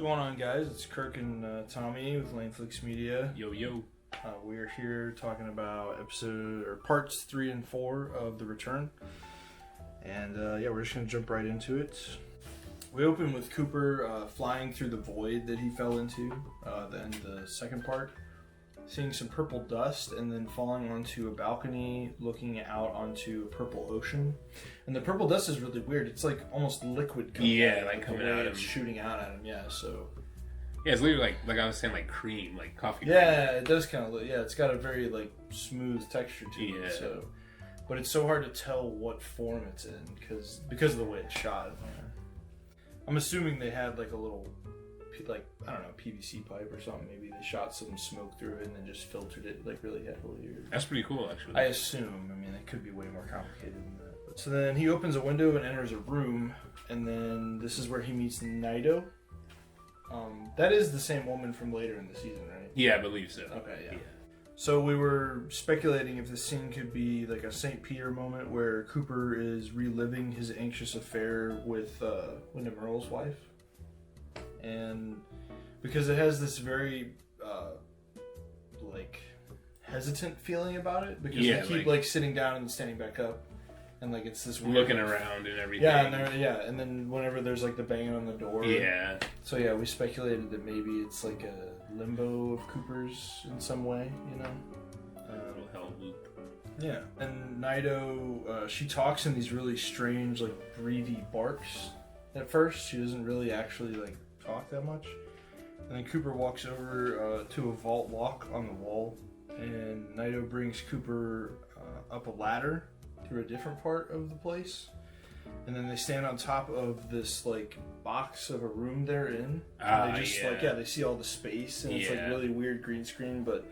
going on, guys? It's Kirk and Tommy with Laneflix Media. Yo, yo. We're here talking about parts 3 and 4 of The Return. And we're just going to jump right into it. We open with Cooper flying through the void that he fell into, then the second part, seeing some purple dust and then falling onto a balcony looking out onto a purple ocean. And the purple dust is really weird. It's like almost liquid coming out. Coming out of him. It's shooting out at him, so... Yeah, it's literally like I was saying, like cream, like coffee cream. Yeah, it does kind of it's got a very like smooth texture to it. So, but it's so hard to tell what form it's in because of the way it's shot. I'm assuming they had like a little, like, I don't know, PVC pipe or something. Maybe they shot some smoke through it and then just filtered it like really heavily. That's pretty cool, actually. I assume. I mean, it could be way more complicated than that. So then he opens a window and enters a room, and then this is where he meets Nido. That is the same woman from later in the season, right? Yeah, I believe so. Okay, yeah. So we were speculating if this scene could be like a St. Peter moment where Cooper is reliving his anxious affair with Wyndham Earle's wife. And because it has this very hesitant feeling about it, because they keep like sitting down and standing back up. And like it's this weird, looking around and everything. And then whenever there's like the banging on the door. Yeah. So we speculated that maybe it's like a limbo of Cooper's in some way, you know? A little hell loop. Yeah. And Nido, she talks in these really strange, like breathy barks. At first, she doesn't really actually like talk that much. And then Cooper walks over to a vault lock on the wall, and Nido brings Cooper up a ladder through a different part of the place, and then they stand on top of this like box of a room they're in. And they just they see all the space, and it's like really weird green screen, but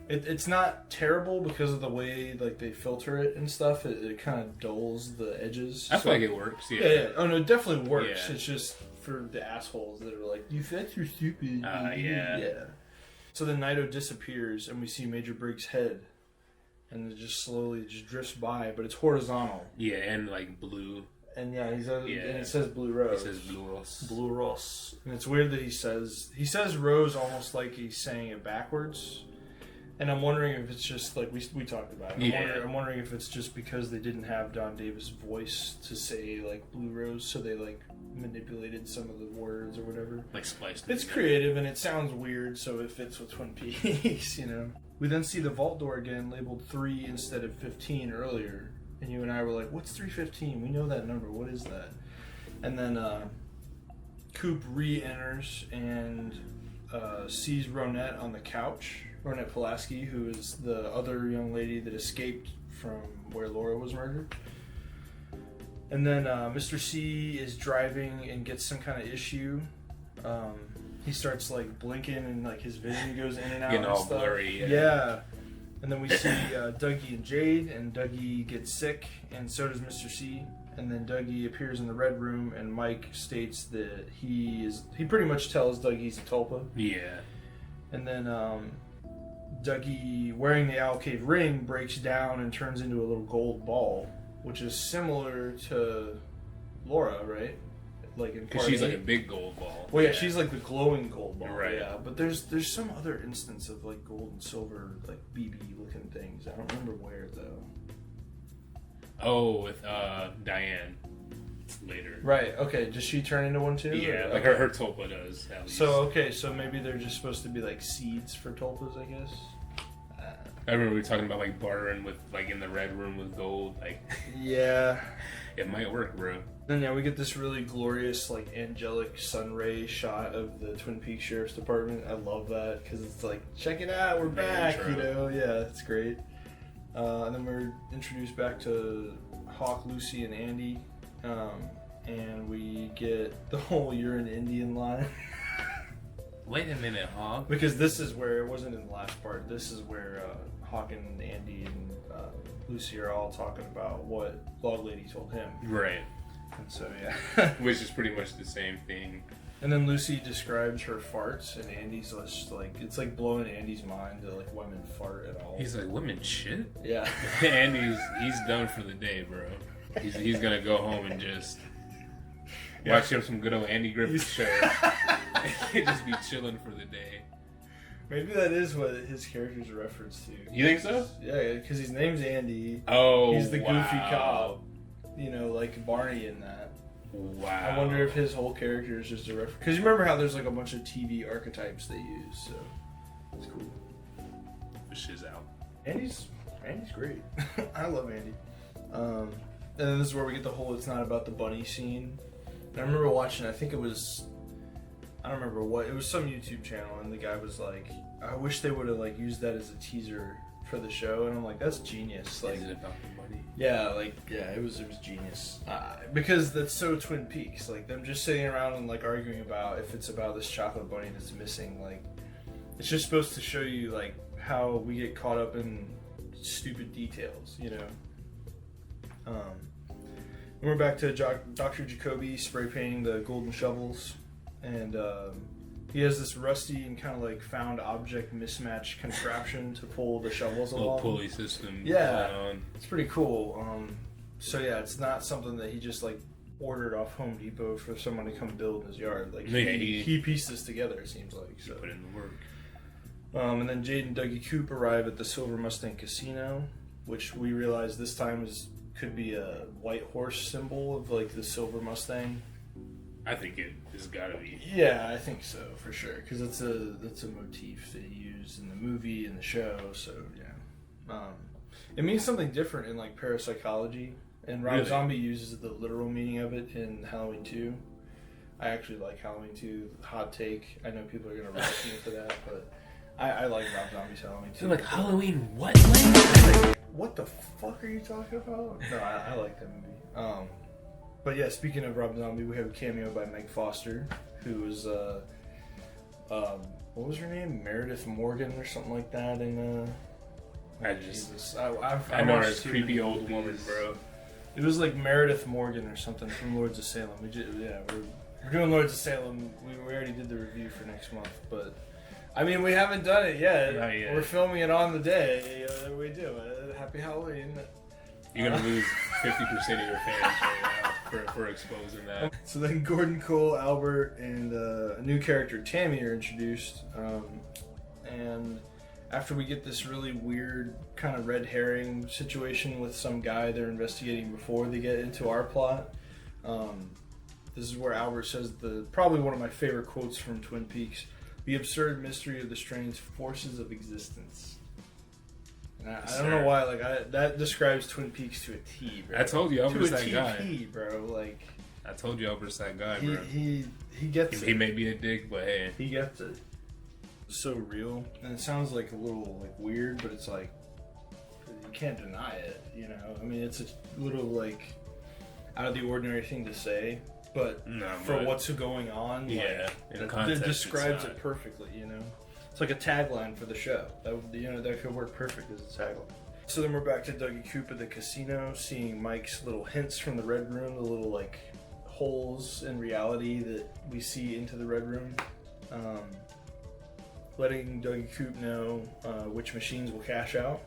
it's not terrible because of the way like they filter it and stuff. It kind of dulls the edges. I feel like it works. Yeah. Oh no, it definitely works. Yeah. It's just for the assholes that are like, you think you're stupid. Yeah. So then Nido disappears, and we see Major Briggs' head. And it just slowly drifts by, but it's horizontal. Yeah, and like blue. And and it says Blue Rose. It says Blue Rose. Blue Rose. And it's weird that he says Rose almost like he's saying it backwards. And I'm wondering if it's just like we talked about it. I'm wondering if it's just because they didn't have Don Davis' voice to say like Blue Rose, so they like manipulated some of the words or whatever. Like spliced. It's creative and it sounds weird, so it fits with Twin Peaks, you know. We then see the vault door again, labeled 3 instead of 15 earlier. And you and I were like, what's 315? We know that number. What is that? And then Coop re-enters and sees Ronette on the couch. Ronette Pulaski, who is the other young lady that escaped from where Laura was murdered. And then Mr. C is driving and gets some kind of issue. He starts like blinking and like his vision goes in and out. Getting and all stuff. blurry. Yeah. And then we see Dougie and Jade, and Dougie gets sick, and so does Mr. C. And then Dougie appears in the red room, and Mike states that he pretty much tells Dougie he's a tulpa. Yeah. And then Dougie, wearing the Owl Cave ring, breaks down and turns into a little gold ball, which is similar to Laura, right? Like in because she's like a big gold ball. Well, yeah, she's like the glowing gold ball. Right. Yeah, but there's some other instance of like gold and silver, like BB looking things. I don't remember where though. Oh, with Diane later. Right. Okay. Does she turn into one too? Yeah, or? like her tulpa does. At least. So maybe they're just supposed to be like seeds for tulpas, I guess. I remember we were talking about like bartering with like in the red room with gold. Like, yeah, it might work, bro. Then we get this really glorious like angelic sun ray shot of the Twin Peaks Sheriff's Department. I love that because it's like, check it out, we're back. You know, yeah, it's great. And then we're introduced back to Hawk, Lucy, and Andy, and we get the whole "you're an Indian" line. Wait a minute, Hawk. Because this is where it wasn't in the last part. This is where Hawk and Andy and Lucy are all talking about what Log Lady told him. Right. And so, yeah. Which is pretty much the same thing. And then Lucy describes her farts, and Andy's just like, it's like blowing Andy's mind that like women fart at all. He's like, women shit? Yeah. Andy's, he's done for the day, bro. He's gonna go home and just Watch him some good old Andy Griffith show. Just be chilling for the day. Maybe that is what his character's a reference to. You think so? Yeah, because his name's Andy. Oh, he's the goofy cop. You know, like Barney in that. Wow. I wonder if his whole character is just a reference. Because you remember how there's like a bunch of TV archetypes they use, so it's cool. The shit's out. Andy's great. I love Andy. And then this is where we get the whole "it's not about the bunny" scene. And I remember watching. I think it was. I don't remember what. It was some YouTube channel, and the guy was like, "I wish they would have like used that as a teaser for the show." And I'm like, "That's genius!" Like, is it about the bunny? Yeah, it was genius. Because that's so Twin Peaks. Like them just sitting around and like arguing about if it's about this chocolate bunny that's missing. Like, it's just supposed to show you like how we get caught up in stupid details, you know. And we're back to Dr. Jacoby spray painting the golden shovels, and he has this rusty and kind of like found object mismatch contraption to pull the shovels along. Little pulley system. Yeah, it's pretty cool. So yeah, it's not something that he just like ordered off Home Depot for someone to come build in his yard. Like he pieced this together. It seems like so. Put in the work. And then Jade and Dougie Coop arrive at the Silver Mustang Casino, which we realize this time could be a white horse symbol of like the Silver Mustang. I think it has got to be. Yeah, I think so for sure, because that's a motif that he used in the movie and the show. So yeah, it means something different in like parapsychology, and Rob Zombie uses the literal meaning of it in Halloween 2. I actually like Halloween 2. Hot take. I know people are gonna roast me for that, but I like Rob Zombie's Halloween 2. They're like, Halloween what? Like, what the fuck are you talking about? No, I like that movie. But yeah, speaking of Rob Zombie, we have a cameo by Meg Foster, who was what was her name? Meredith Morgan or something like that in I know her as creepy old woman, bro. It was like Meredith Morgan or something from Lords of Salem. We're doing Lords of Salem. We already did the review for next month, but I mean, we haven't done it yet. Not yet. We're filming it on the day. We do. Happy Halloween. You're going to lose 50% of your fans right now for exposing that. So then Gordon, Cole, Albert, and a new character, Tammy, are introduced. And after we get this really weird kind of red herring situation with some guy they're investigating before they get into our plot, this is where Albert says probably one of my favorite quotes from Twin Peaks: "The absurd mystery of the strange forces of existence." And I don't know why, that describes Twin Peaks to a T, bro. I told you Albert's that guy. To a T, bro. Like, I told you Albert's that guy, bro. He gets it. He may be a dick, but hey. He gets it. It's so real. And it sounds like a little like weird, but it's like, you can't deny it, you know? I mean, it's a little like out of the ordinary thing to say, but for what's going on, yeah, it describes it perfectly, you know? It's like a tagline for the show. That could work perfect as a tagline. So then we're back to Dougie Coop at the casino, seeing Mike's little hints from the Red Room, the little like holes in reality that we see into the Red Room. Letting Dougie Coop know which machines will cash out.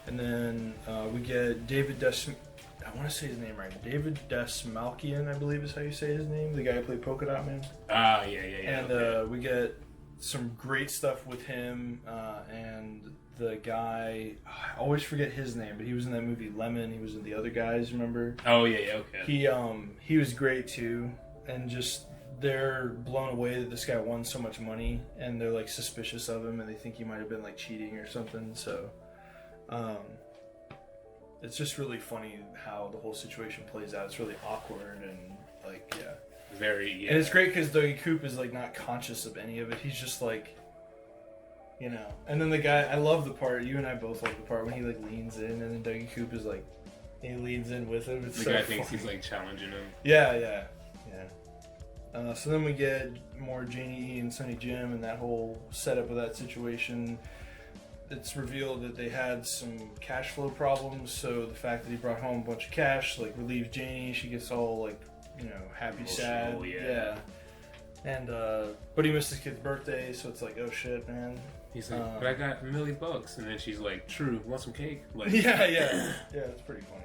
And then we get David I want to say his name right. David Desmalkian, I believe is how you say his name. The guy who played Polka Dot Man. Yeah. And we get some great stuff with him and the guy. I always forget his name, but he was in that movie Lemon. He was in The Other Guys. Remember? Oh yeah, okay. He was great too, and just they're blown away that this guy won so much money, and they're like suspicious of him, and they think he might have been like cheating or something. So, it's just really funny how the whole situation plays out. It's really awkward and like very. And it's great because Dougie Coop is like not conscious of any of it. He's just like, you know. And then the guy, I love the part. You and I both like the part when he like leans in, and then Dougie Coop is like, he leans in with him. It's the guy thinks he's like challenging him. Yeah. So then we get more Janie E and Sonny Jim and that whole setup of that situation. It's revealed that they had some cash flow problems, so the fact that he brought home a bunch of cash like relieves Janie. She gets all like, you know, happy, sad. Yeah. And but he missed his kid's birthday, so it's like, oh shit, man. He's like, but I got $1 million, and then she's like, true, want some cake? Like, yeah, it's pretty funny.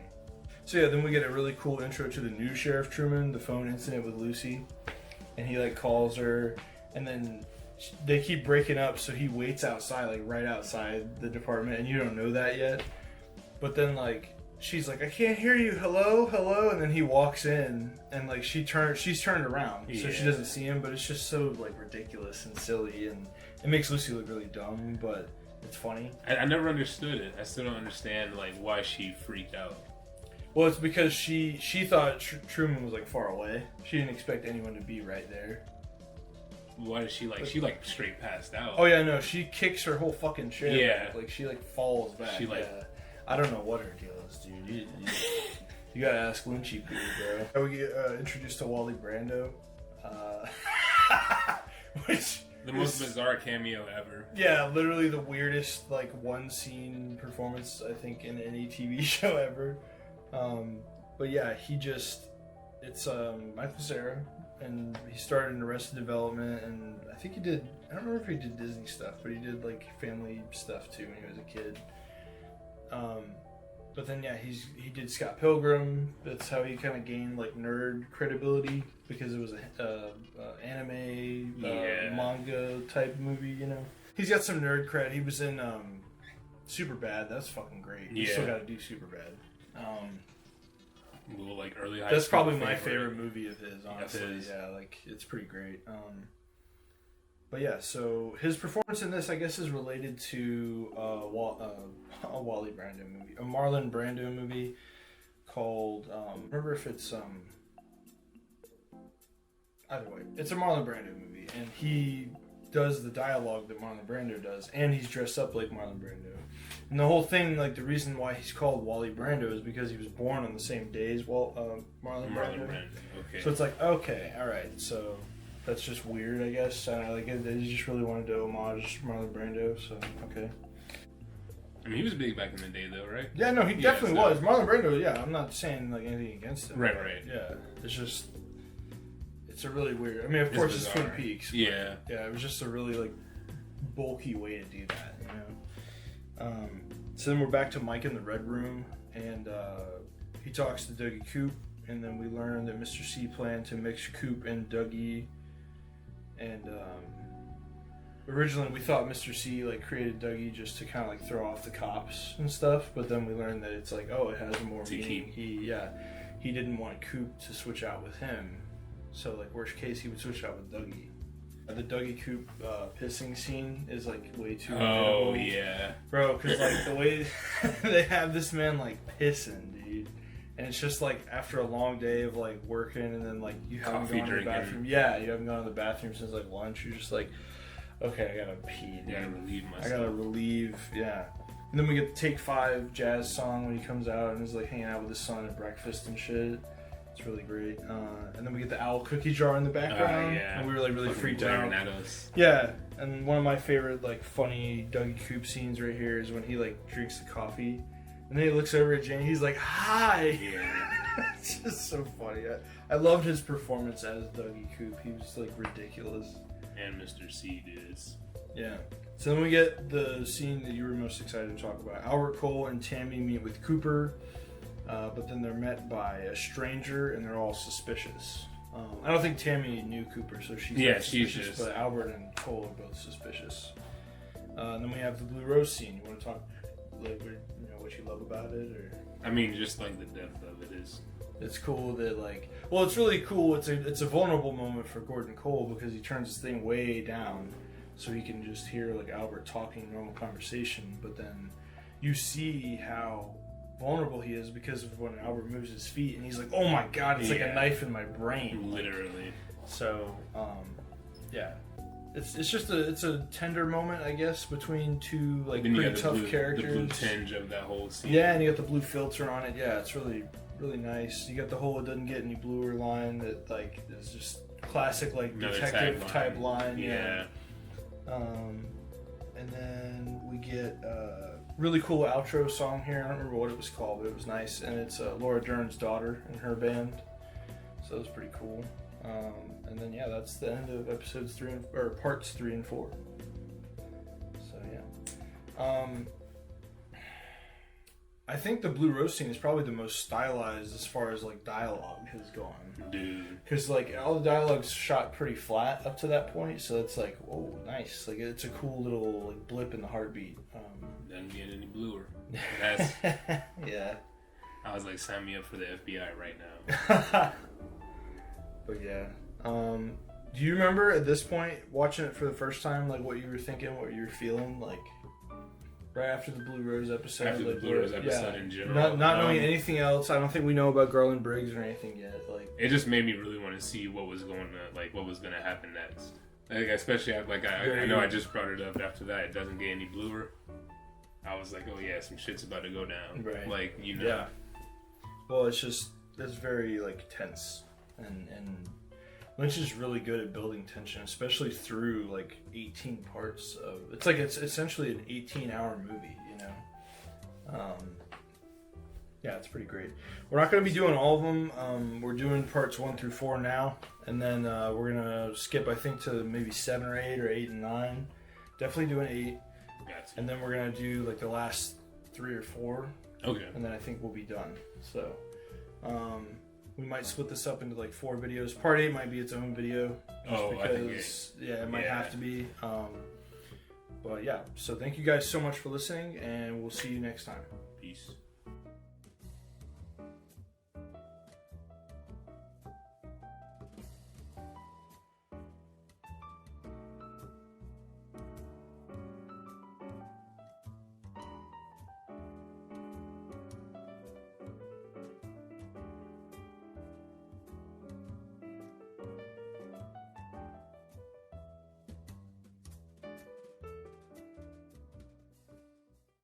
So yeah, then we get a really cool intro to the new Sheriff Truman, the phone incident with Lucy, and he like calls her, and then they keep breaking up, so he waits outside, like right outside the department, and you don't know that yet. But then like she's like, I can't hear you, hello, hello, and then he walks in, and like she's turned around, so she doesn't see him, but it's just so like ridiculous and silly, and it makes Lucy look really dumb, but it's funny. I never understood it. I still don't understand like why she freaked out. Well, it's because she thought Truman was like far away. She didn't expect anyone to be right there. Why did she like? She like straight passed out. Oh yeah, no, she kicks her whole fucking chair. Yeah, like she like falls back. She like, I don't know what her deal is, dude. You gotta ask Lynch-directed, bro. We get introduced to Wally Brando, which the most bizarre cameo ever. Yeah, literally the weirdest like one scene performance I think in any TV show ever. But yeah, it's Michael Cera, and he started in Arrested Development, and I think I don't remember if he did Disney stuff, but he did like family stuff too when he was a kid. But then yeah, he did Scott Pilgrim. That's how he kind of gained like nerd credibility, because it was a anime manga type movie, you know. He's got some nerd cred. He was in Superbad. That's fucking great. You still got to do Superbad. Little like early high That's school probably my favorite movie of his, honestly. Yeah, like it's pretty great. But yeah, so his performance in this, I guess, is related to a Wally Brando movie, a Marlon Brando movie called. Remember if it's either way, it's a Marlon Brando movie, and he does the dialogue that Marlon Brando does, and he's dressed up like Marlon Brando. And the whole thing, like the reason why he's called Wally Brando is because he was born on the same day as Marlon Brando. Okay. So it's like, okay, all right, so that's just weird, I guess. They just really wanted to homage Marlon Brando, so okay. I mean, he was big back in the day, though, right? Yeah, no, he definitely was. Marlon Brando, yeah, I'm not saying like anything against him. Right. Yeah, it's a really weird. I mean, of course, it's Twin Peaks. Yeah. Yeah, it was just a really like bulky way to do that, you know. So then we're back to Mike in the Red Room, and he talks to Dougie Coop, and then we learn that Mr. C planned to mix Coop and Dougie, and originally we thought Mr. C like created Dougie just to kind of like throw off the cops and stuff, but then we learned that it's like, oh, it has more meaning. He didn't want Coop to switch out with him, so like worst case he would switch out with Dougie. The Dougie Coop pissing scene is like way too. Oh yeah, bro, because like the way they have this man like pissing, dude, and it's just like after a long day of like working, and then like you haven't gone to the bathroom. Yeah, you haven't gone to the bathroom since like lunch. You're just like, okay, I gotta pee. Dude. I gotta relieve myself. I gotta relieve. Yeah. And then we get the Take 5 jazz song when he comes out and is like hanging out with his son at breakfast and shit. It's really great. And then we get the owl cookie jar in the background. And we were like really freaked out. At us. Yeah. And one of my favorite like funny Dougie Coop scenes right here is when he like drinks the coffee and then he looks over at Jane. He's like, "Hi." Yeah. It's just so funny. I loved his performance as Dougie Coop. He was like ridiculous. And Mr. C is. Yeah. So then we get the scene that you were most excited to talk about. Albert Cole and Tammy meet with Cooper. But then they're met by a stranger, and they're all suspicious. I don't think Tammy knew Cooper, so she's not suspicious. But Albert and Cole are both suspicious. And then we have the Blue Rose scene. You want to talk, like, what you love about it, or? I mean, just like the depth of it is. It's cool that it's really cool. It's a vulnerable moment for Gordon Cole because he turns his thing way down, so he can just hear like Albert talking normal conversation. But then you see how vulnerable he is because of when Albert moves his feet, and he's like, "Oh my god, it's like a knife in my brain." Literally. So, yeah, it's just a tender moment, I guess, between two like pretty tough characters. The blue tinge of that whole scene. Yeah, and you got the blue filter on it. Yeah, it's really really nice. You got the whole "it doesn't get any bluer" line that like is just classic like detective type line. Yeah. And then we get really cool outro song here. I don't remember what it was called, but it was nice, and it's Laura Dern's daughter and her band, so it was pretty cool. And then yeah, that's the end of episodes parts 3 and 4. So yeah, I think the Blue Rose scene is probably the most stylized as far as like dialogue has gone. Dude. Because like all the dialogue's shot pretty flat up to that point, so it's like, whoa, nice. Like it's a cool little like blip in the heartbeat. Doesn't get any bluer. That's yeah. I was like, sign me up for the FBI right now. But yeah. Do you remember at this point watching it for the first time, like what you were thinking, what you were feeling, like right after the Blue Rose episode? After like, the Blue Rose episode in general. Not knowing anything else. I don't think we know about Garland Briggs or anything yet. Like it just made me really want to see what was going to happen next. Like especially I know I just brought it up after that. It doesn't get any bluer. I was like, oh yeah, some shit's about to go down. Right. Like Yeah. Well, it's very like tense and Lynch is really good at building tension, especially through like 18 parts of it's essentially an 18-hour movie, you know. Yeah, it's pretty great. We're not going to be doing all of them. We're doing parts 1 through 4 now, and then we're gonna skip I think to maybe 7 or 8 or 8 and 9. Definitely doing 8, and then we're gonna do like the last 3 or 4. Okay. And then I think we'll be done. So. We might split this up into like 4 videos. Part 8 might be its own video. Because it might have to be. But yeah, so thank you guys so much for listening, and we'll see you next time.